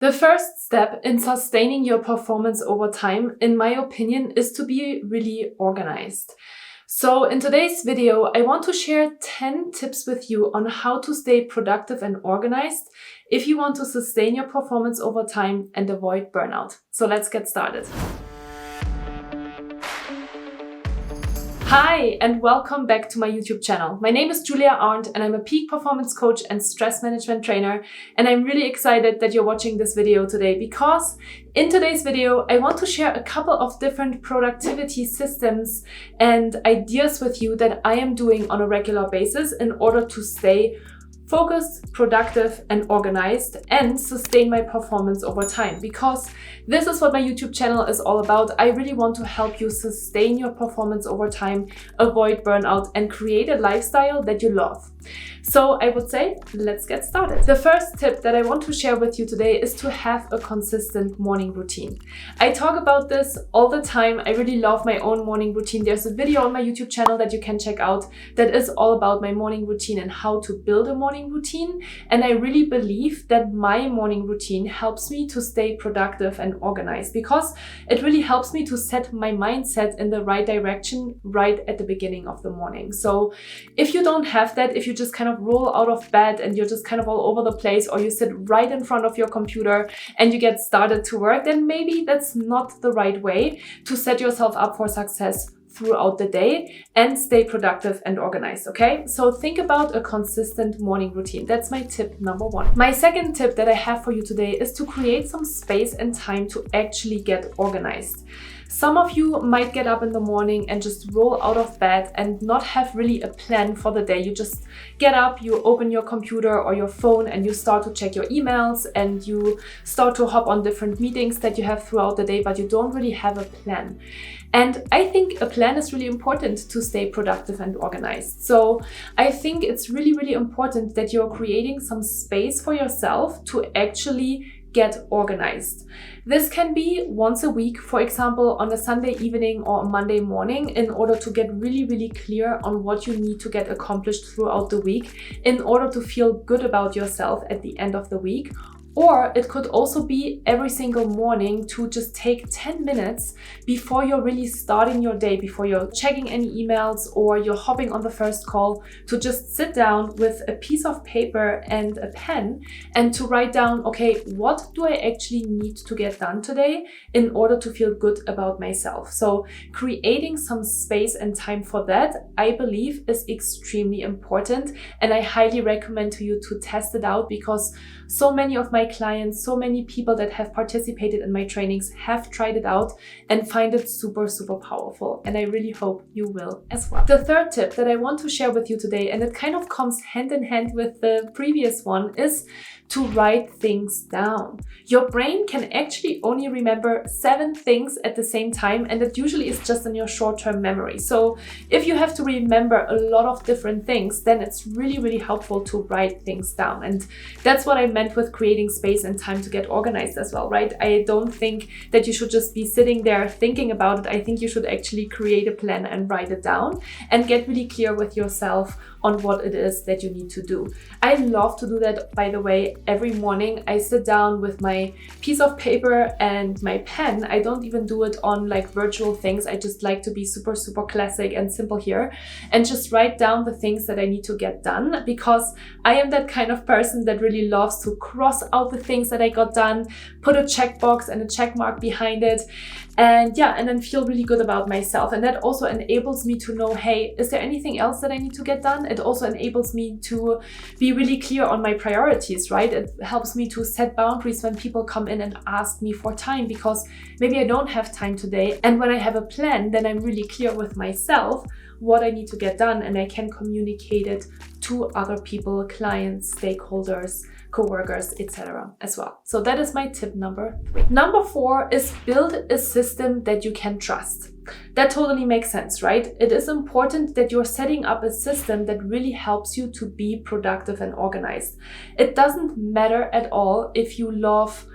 The first step in sustaining your performance over time, in my opinion, is to be really organized. So in today's video, I want to share 10 tips with you on how to stay productive and organized if you want to sustain your performance over time and avoid burnout. So let's get started. Hi, and welcome back to my YouTube channel. My name is Arndt, and I'm a peak performance coach and stress management trainer. And I'm really excited that you're watching this video today because in today's video, I want to share a couple of different productivity systems and ideas with you that I am doing on a regular basis in order to stay focused, productive, and organized and sustain my performance over time, because this is what my YouTube channel is all about. I really want to help you sustain your performance over time, avoid burnout, and create a lifestyle that you love. So I would say, let's get started. The first tip that I want to share with you today is to have a consistent morning routine. I talk about this all the time. I really love my own morning routine. There's a video on my YouTube channel that you can check out that is all about my morning routine and how to build a morning routine. And I really believe that my morning routine helps me to stay productive and organized because it really helps me to set my mindset in the right direction right at the beginning of the morning. So if you don't have that, if you just kind of roll out of bed and you're just kind of all over the place, or you sit right in front of your computer and you get started to work, then maybe that's not the right way to set yourself up for success throughout the day and stay productive and organized, okay? So think about a consistent morning routine. That's my tip number one. My second tip that I have for you today is to create some space and time to actually get organized. Some of you might get up in the morning and just roll out of bed and not have really a plan for the day. You just get up, you open your computer or your phone and you start to check your emails and you start to hop on different meetings that you have throughout the day, but you don't really have a plan. And I think a plan is really important to stay productive and organized. So I think it's really, really important that you're creating some space for yourself to actually get organized. This can be once a week, for example, on a Sunday evening or a Monday morning, in order to get really, really clear on what you need to get accomplished throughout the week in order to feel good about yourself at the end of the week. Or it could also be every single morning to just take 10 minutes before you're really starting your day, before you're checking any emails or you're hopping on the first call, to just sit down with a piece of paper and a pen and to write down, okay, what do I actually need to get done today in order to feel good about myself? So creating some space and time for that, I believe, is extremely important. And I highly recommend to you to test it out, because so many of my clients, so many people that have participated in my trainings have tried it out and find it super, super powerful. And I really hope you will as well. The third tip that I want to share with you today, and it kind of comes hand in hand with the previous one, is to write things down. Your brain can actually only remember 7 things at the same time, and it usually is just in your short-term memory. So if you have to remember a lot of different things, then it's really, really helpful to write things down. And that's what I meant with creating space and time to get organized as well, right? I don't think that you should just be sitting there thinking about it. I think you should actually create a plan and write it down and get really clear with yourself on what it is that you need to do. I love to do that, by the way. Every morning I sit down with my piece of paper and my pen. I don't even do it on like virtual things. I just like to be super, super classic and simple here and just write down the things that I need to get done, because I am that kind of person that really loves to cross out the things that I got done, put a checkbox and a check mark behind it, and then feel really good about myself. And that also enables me to know, hey, is there anything else that I need to get done? It also enables me to be really clear on my priorities, right? It helps me to set boundaries when people come in and ask me for time, because maybe I don't have time today. And when I have a plan, then I'm really clear with myself what I need to get done, and I can communicate it to other people, clients, stakeholders, co-workers, etc. as well. So that is my tip number 3. Number 4 is build a system that you can trust. That totally makes sense, right? It is important that you're setting up a system that really helps you to be productive and organized. It doesn't matter at all if you love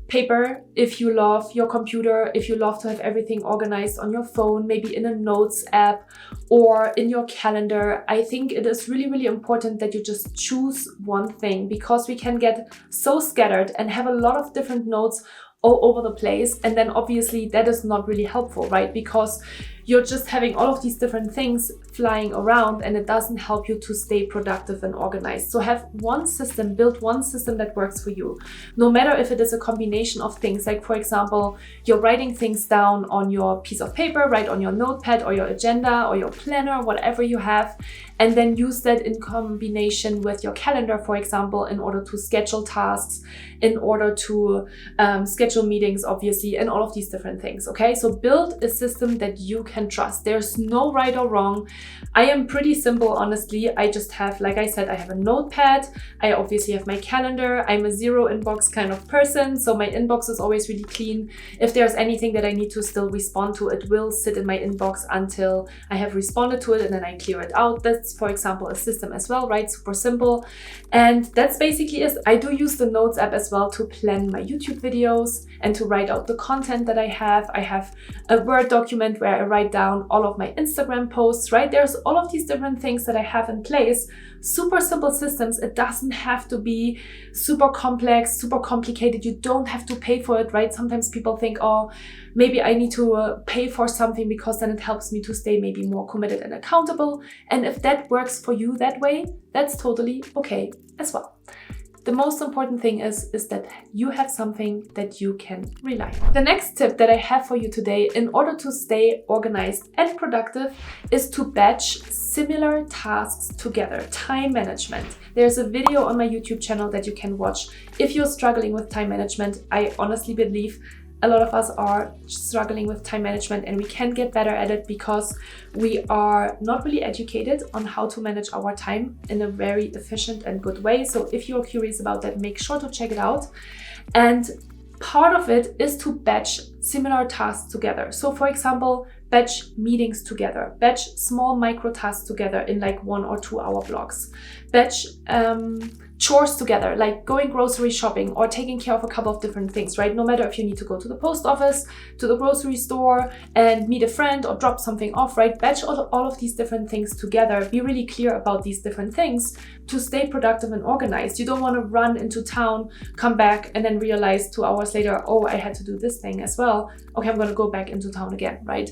paper, if you love your computer, if you love to have everything organized on your phone, maybe in a notes app or in your calendar, I think it is really, really important that you just choose one thing, because we can get so scattered and have a lot of different notes all over the place. And then obviously that is not really helpful, right? Because you're just having all of these different things flying around and it doesn't help you to stay productive and organized. So have one system, build one system that works for you. No matter if it is a combination of things, like for example, you're writing things down on your piece of paper, write on your notepad or your agenda or your planner, whatever you have, and then use that in combination with your calendar, for example, in order to schedule tasks, in order to schedule meetings, obviously, and all of these different things, okay? So build a system that you can trust. There's no right or wrong. I am pretty simple, honestly. I just have, like I said, I have a notepad. I obviously have my calendar. I'm a zero inbox kind of person, so my inbox is always really clean. If there's anything that I need to still respond to, it will sit in my inbox until I have responded to it, and then I clear it out. That's, for example, a system as well, right? Super simple. And that's basically it. I do use the Notes app as well to plan my YouTube videos and to write out the content that I have. I have a Word document where I write down all of my Instagram posts, right? There's all of these different things that I have in place. Super simple systems. It doesn't have to be super complex, super complicated. You don't have to pay for it, right? Sometimes people think, oh, maybe I need to pay for something because then it helps me to stay maybe more committed and accountable. And if that works for you that way, that's totally okay as well. The most important thing is that you have something that you can rely on. The next tip that I have for you today in order to stay organized and productive is to batch similar tasks together. Time management. There's a video on my YouTube channel that you can watch if you're struggling with time management. I honestly believe a lot of us are struggling with time management, and we can get better at it because we are not really educated on how to manage our time in a very efficient and good way. So if you're curious about that, make sure to check it out. And part of it is to batch similar tasks together. So for example, batch meetings together, batch small micro tasks together in like 1 or 2 hour blocks, batch chores together, like going grocery shopping or taking care of a couple of different things, right? No matter if you need to go to the post office, to the grocery store and meet a friend or drop something off, right? Batch all of these different things together. Be really clear about these different things to stay productive and organized. You don't want to run into town, come back, and then realize 2 hours later, oh, I had to do this thing as well. Okay, I'm going to go back into town again, right?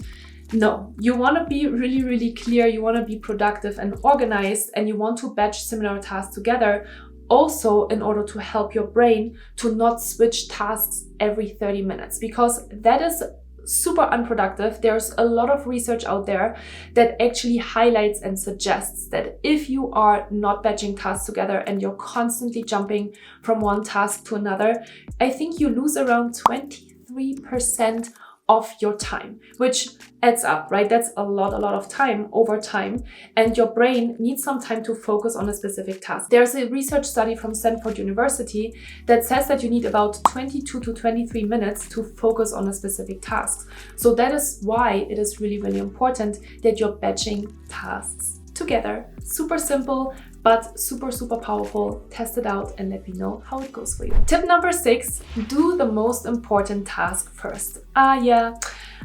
No, you want to be really, really clear. You want to be productive and organized, and you want to batch similar tasks together. Also, in order to help your brain to not switch tasks every 30 minutes, because that is super unproductive. There's a lot of research out there that actually highlights and suggests that if you are not batching tasks together and you're constantly jumping from one task to another, I think you lose around 23% of your time, which adds up, right? That's a lot of time over time, and your brain needs some time to focus on a specific task. There's a research study from Stanford University that says that you need about 22 to 23 minutes to focus on a specific task. So that is why it is really, really important that you're batching tasks together. Super simple, but super, super powerful. Test it out and let me know how it goes for you. Tip number 6, do the most important task first. Yeah,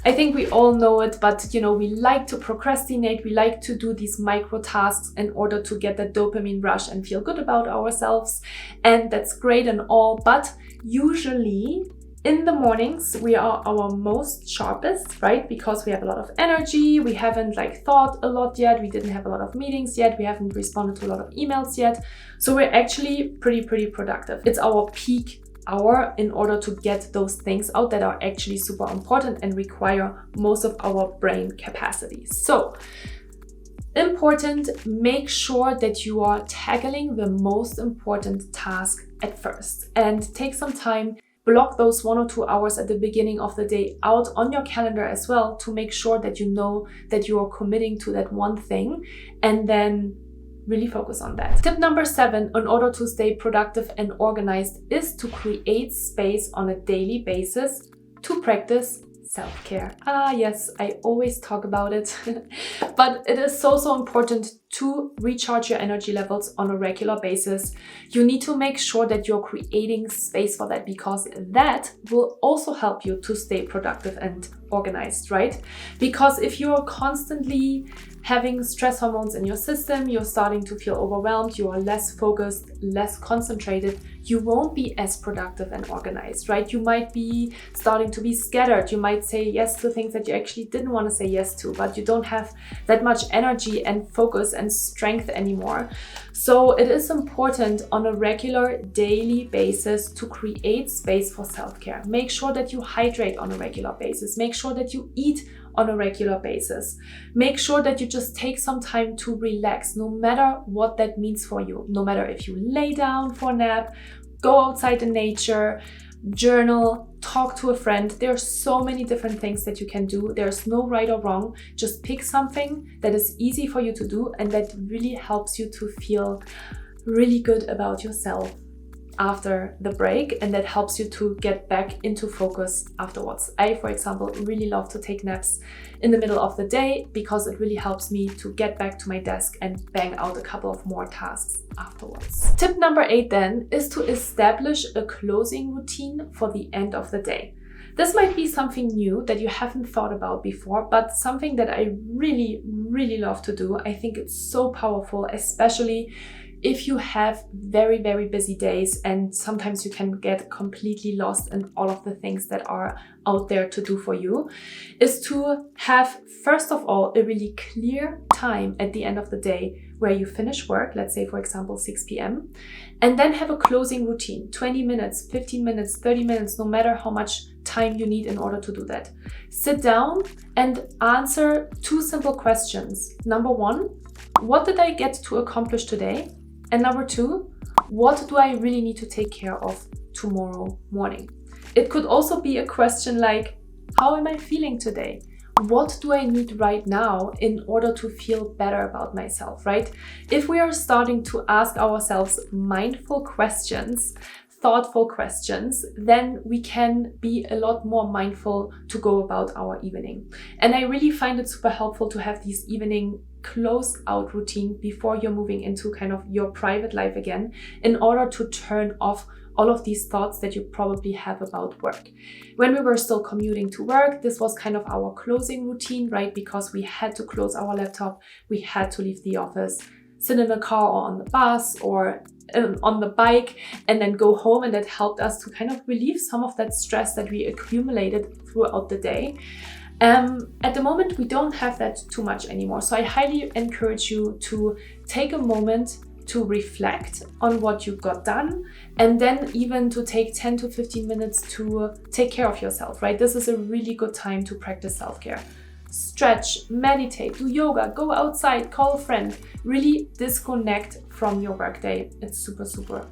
I think we all know it, but we like to procrastinate. We like to do these micro tasks in order to get that dopamine rush and feel good about ourselves. And that's great and all, but usually in the mornings, we are our most sharpest, right? Because we have a lot of energy. We haven't thought a lot yet. We didn't have a lot of meetings yet. We haven't responded to a lot of emails yet. So we're actually pretty productive. It's our peak hour in order to get those things out that are actually super important and require most of our brain capacity. So important, make sure that you are tackling the most important task at first, and take some time. Block those 1 or 2 hours at the beginning of the day out on your calendar as well to make sure that you know that you are committing to that one thing, and then really focus on that. Tip number 7, in order to stay productive and organized, is to create space on a daily basis to practice self-care. Ah, yes, I always talk about it, but it is so important to recharge your energy levels on a regular basis. You need to make sure that you're creating space for that, because that will also help you to stay productive and organized, right? Because if you're constantly having stress hormones in your system, you're starting to feel overwhelmed, you are less focused, less concentrated, you won't be as productive and organized, right? You might be starting to be scattered. You might say yes to things that you actually didn't want to say yes to, but you don't have that much energy and focus and strength anymore. So it is important on a regular daily basis to create space for self-care. Make sure that you hydrate on a regular basis. Make sure that you eat on a regular basis. Make sure that you just take some time to relax, no matter what that means for you. No matter if you lay down for a nap, go outside in nature, journal, talk to a friend. There are so many different things that you can do. There's no right or wrong. Just pick something that is easy for you to do and that really helps you to feel really good about yourself after the break, and that helps you to get back into focus afterwards. I, for example, really love to take naps in the middle of the day because it really helps me to get back to my desk and bang out a couple of more tasks afterwards. Tip number 8 then is to establish a closing routine for the end of the day. This might be something new that you haven't thought about before, but something that I really love to do. I think it's so powerful, especially if you have very busy days, and sometimes you can get completely lost in all of the things that are out there to do for you, is to have, first of all, a really clear time at the end of the day where you finish work, let's say for example 6 p.m, and then have a closing routine, 20 minutes, 15 minutes, 30 minutes, no matter how much time you need in order to do that. Sit down and answer 2 simple questions. Number 1, what did I get to accomplish today? And number 2, what do I really need to take care of tomorrow morning? It could also be a question like, how am I feeling today? What do I need right now in order to feel better about myself, right? If we are starting to ask ourselves mindful questions, thoughtful questions, then we can be a lot more mindful to go about our evening. And I really find it super helpful to have these evening close out routine before you're moving into kind of your private life again, in order to turn off all of these thoughts that you probably have about work. When we were still commuting to work, this was kind of our closing routine, right? Because we had to close our laptop, we had to leave the office, sit in the car or on the bus or on the bike, and then go home, and that helped us to kind of relieve some of that stress that we accumulated throughout the day. At the moment, we don't have that too much anymore. So I highly encourage you to take a moment to reflect on what you got done, and then even to take 10 to 15 minutes to take care of yourself, right? This is a really good time to practice self-care. Stretch, meditate, do yoga, go outside, call a friend, really disconnect from your workday. It's super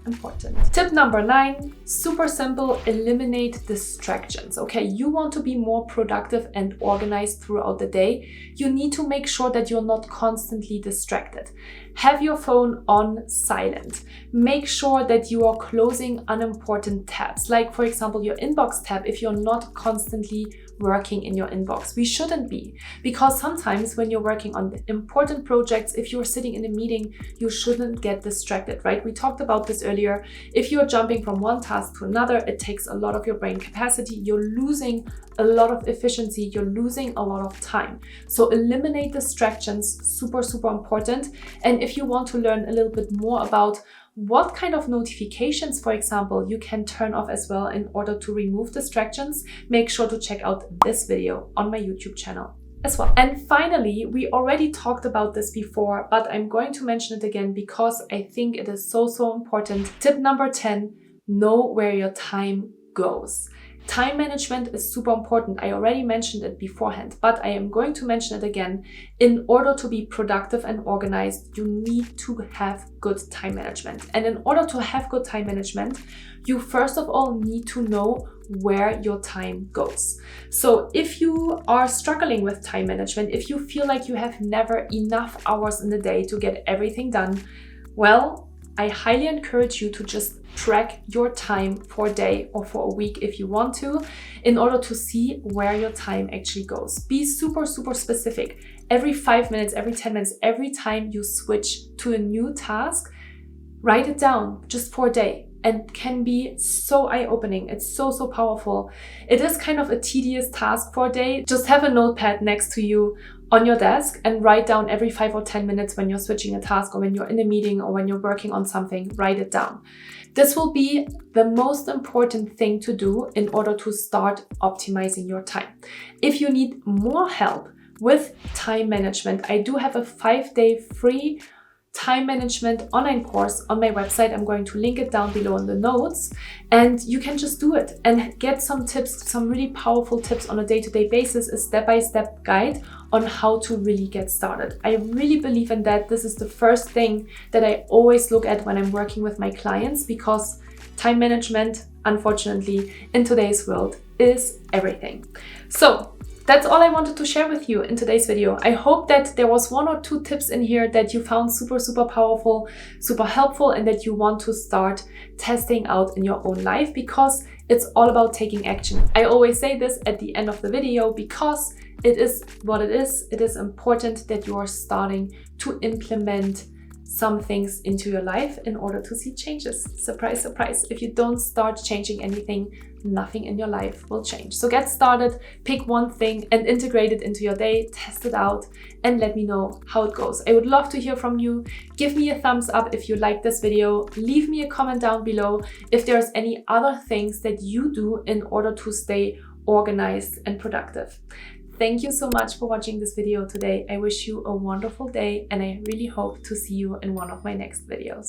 important. Tip number 9, super simple, eliminate distractions. Okay, you want to be more productive and organized throughout the day. You need to make sure that you're not constantly distracted. Have your phone on silent. Make sure that you are closing unimportant tabs, like for example your inbox tab. If you're not constantly working in your inbox, we shouldn't be, because sometimes when you're working on important projects, if you're sitting in a meeting, you shouldn't get distracted, right? We talked about this earlier. If you're jumping from one task to another, it takes a lot of your brain capacity. You're losing a lot of efficiency, you're losing a lot of time. So eliminate distractions, super important. And if you want to learn a little bit more about what kind of notifications, for example, you can turn off as well in order to remove distractions, make sure to check out this video on my YouTube channel as well. And finally, we already talked about this before, but I'm going to mention it again because I think it is so important. Tip number 10, know where your time goes. Time management is super important. I already mentioned it beforehand, but I am going to mention it again. In order to be productive and organized, you need to have good time management. And in order to have good time management, you first of all need to know where your time goes. So if you are struggling with time management, if you feel like you have never enough hours in the day to get everything done, well, I highly encourage you to just track your time for a day or for a week if you want to, in order to see where your time actually goes. Be super, super specific. Every 5 minutes, every 10 minutes, every time you switch to a new task, write it down just for a day. And can be so eye-opening. It's so, so powerful. It is kind of a tedious task for a day. Just have a notepad next to you on your desk and write down every 5 or 10 minutes when you're switching a task, or when you're in a meeting, or when you're working on something, write it down. This will be the most important thing to do in order to start optimizing your time. If you need more help with time management, I do have a 5-day free time management online course on my website. I'm going to link it down below in the notes, and you can just do it and get some tips, some really powerful tips on a day-to-day basis, a step-by-step guide on how to really get started. I really believe in that. This is the first thing that I always look at when I'm working with my clients, because time management, unfortunately, in today's world is everything. So that's all I wanted to share with you in today's video. I hope that there was 1 or 2 tips in here that you found super, super powerful, super helpful, and that you want to start testing out in your own life, because it's all about taking action. I always say this at the end of the video because it is what it is. It is important that you are starting to implement some things into your life in order to see changes. Surprise, surprise. If you don't start changing anything, nothing in your life will change. So get started, pick one thing and integrate it into your day, test it out, and let me know how it goes. I would love to hear from you. Give me a thumbs up if you like this video. Leave me a comment down below if there's any other things that you do in order to stay organized and productive. Thank you so much for watching this video today. I wish you a wonderful day, and I really hope to see you in one of my next videos.